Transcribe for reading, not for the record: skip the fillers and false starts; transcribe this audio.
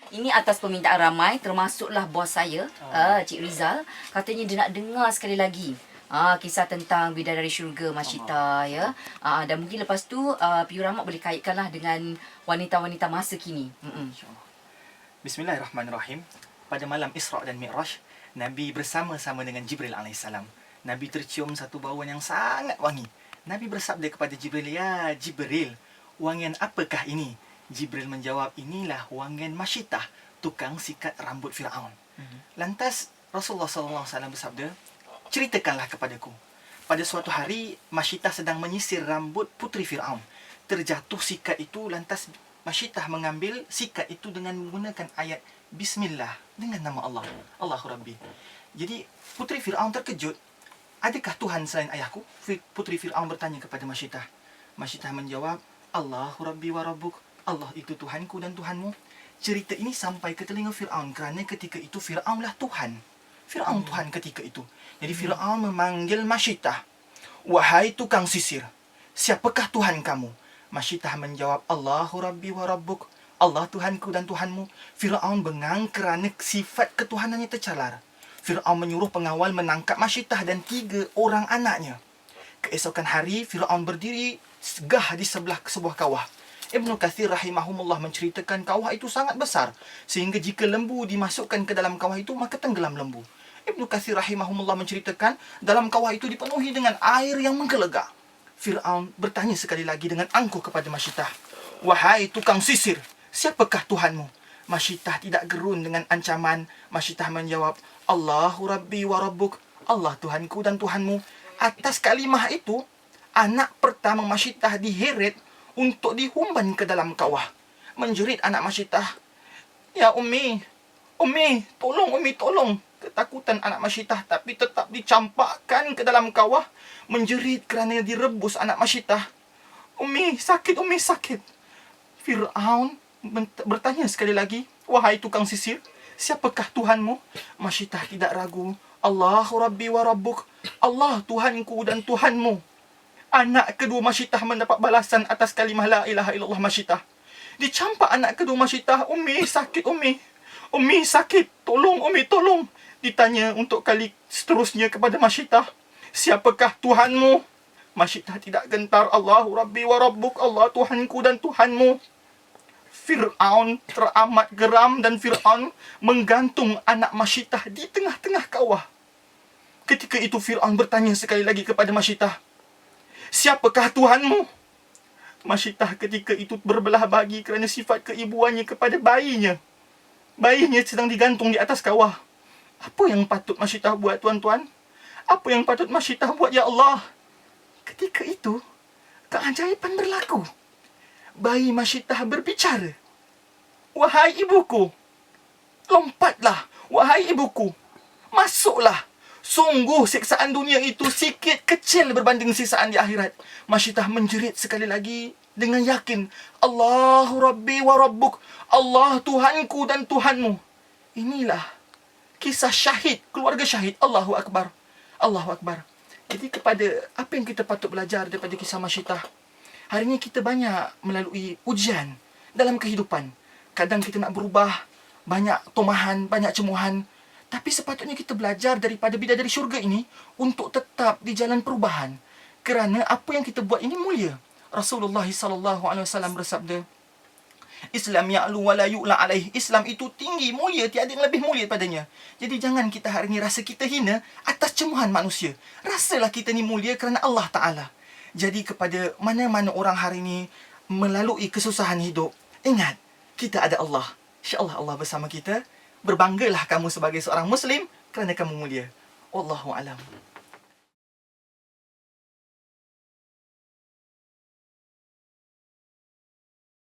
Ini atas permintaan ramai, termasuklah bos saya, Cik Rizal. Katanya dia nak dengar sekali lagi kisah tentang Bidadari Syurga Masyita, ya. Dan mungkin lepas tu PU Rahmat boleh kaitkanlah dengan wanita-wanita masa kini. Bismillahirrahmanirrahim. Pada malam Isra' dan Mi'raj, Nabi bersama-sama dengan Jibril AS. Nabi tercium satu bauan yang sangat wangi. Nabi bersabda kepada Jibril, "Ya Jibril, wangian apakah ini?" Jibril menjawab, "Inilah wangian Masyitah, tukang sikat rambut Fir'aun." Lantas Rasulullah SAW bersabda, "Ceritakanlah kepadaku. Pada suatu hari, Masyitah sedang menyisir rambut putri Fir'aun. Terjatuh sikat itu, lantas Masyitah mengambil sikat itu dengan menggunakan ayat Bismillah, dengan nama Allah, Allahu Rabbi." Jadi putri Fir'aun terkejut. "Adakah Tuhan selain ayahku?" Putri Fir'aun bertanya kepada Masyitah. Masyitah menjawab, "Allahu Rabbi wa Rabbuk." Allah itu Tuhanku dan Tuhanmu. Cerita ini sampai ke telinga Fir'aun kerana ketika itu Fir'aunlah Tuhan. Fir'aun Tuhan ketika itu. Jadi Fir'aun memanggil Masyitah, "Wahai tukang sisir, siapakah Tuhan kamu?" Masyitah menjawab, "Allahu Rabbi wa Rabbuk." Allah Tuhanku dan Tuhanmu. Fir'aun bengang kerana sifat ketuhanannya tercalar. Fir'aun menyuruh pengawal menangkap Masyitah dan 3 orang anaknya. Keesokan hari, Fir'aun berdiri segah di sebelah sebuah kawah. Ibnu Katsir rahimahumullah menceritakan kawah itu sangat besar, sehingga jika lembu dimasukkan ke dalam kawah itu, maka tenggelam lembu. Ibnu Katsir rahimahumullah menceritakan dalam kawah itu dipenuhi dengan air yang menggelegak. Fir'aun bertanya sekali lagi dengan angkuh kepada Masyitah, "Wahai tukang sisir, siapakah Tuhanmu?" Masyitah tidak gerun dengan ancaman. Masyitah menjawab, "Allahu Rabbi wa Rabbuk." Allah Tuhanku dan Tuhanmu. Atas kalimah itu, anak pertama Masyitah diheret untuk dihumban ke dalam kawah. Menjerit anak Masyitah, "Ya Ummi, Ummi, tolong Ummi, tolong." Ketakutan anak Masyitah tapi tetap dicampakkan ke dalam kawah. Menjerit kerana direbus anak Masyitah, "Ummi, sakit Ummi, sakit." Fir'aun bertanya sekali lagi, "Wahai tukang sisir, siapakah Tuhanmu?" Masyitah tidak ragu, "Allahu Rabbi wa Rabbuk." Allah Tuhanku dan Tuhanmu. Anak kedua Masyitah mendapat balasan atas kalimah la ilaha illallah Masyitah. Dicampak anak kedua Masyitah, "Ummi, sakit Ummi. Ummi, sakit. Tolong Ummi, tolong." Ditanya untuk kali seterusnya kepada Masyitah, "Siapakah Tuhanmu?" Masyitah tidak gentar, "Allahu Rabbi wa Rabbuk." Allah Tuhanku dan Tuhanmu. Fir'aun teramat geram dan Fir'aun menggantung anak Masyitah di tengah-tengah kawah. Ketika itu Fir'aun bertanya sekali lagi kepada Masyitah, "Siapakah Tuhanmu?" Masyitah ketika itu berbelah bagi kerana sifat keibuannya kepada bayinya. Bayinya sedang digantung di atas kawah. Apa yang patut Masyitah buat, tuan-tuan? Apa yang patut Masyitah buat, ya Allah? Ketika itu, keajaiban berlaku. Bayi Masyitah berbicara, "Wahai ibuku, lompatlah. Wahai ibuku, masuklah. Sungguh siksaan dunia itu sikit kecil berbanding siksaan di akhirat." Masyitah menjerit sekali lagi dengan yakin, "Allahu Rabbi wa Rabbuk." Allah Tuhanku dan Tuhanmu. Inilah kisah syahid, keluarga syahid. Allahu Akbar. Allahu Akbar. Jadi kepada apa yang kita patut belajar daripada kisah Masyitah? Hari ini kita banyak melalui ujian dalam kehidupan. Kadang kita nak berubah, banyak tomahan, banyak cemuhan. Tapi sepatutnya kita belajar daripada bidadari syurga ini untuk tetap di jalan perubahan. Kerana apa yang kita buat ini mulia. Rasulullah SAW bersabda, "Islam ya'lu wa la yu'la alaih." Islam itu tinggi, mulia, tiada yang lebih mulia padanya. Jadi jangan kita hari ini rasa kita hina atas cemuhan manusia. Rasalah kita ni mulia kerana Allah Ta'ala. Jadi kepada mana-mana orang hari ini melalui kesusahan hidup, ingat, kita ada Allah. InsyaAllah Allah bersama kita. Berbanggalah kamu sebagai seorang Muslim kerana kamu mulia. Wallahu a'lam.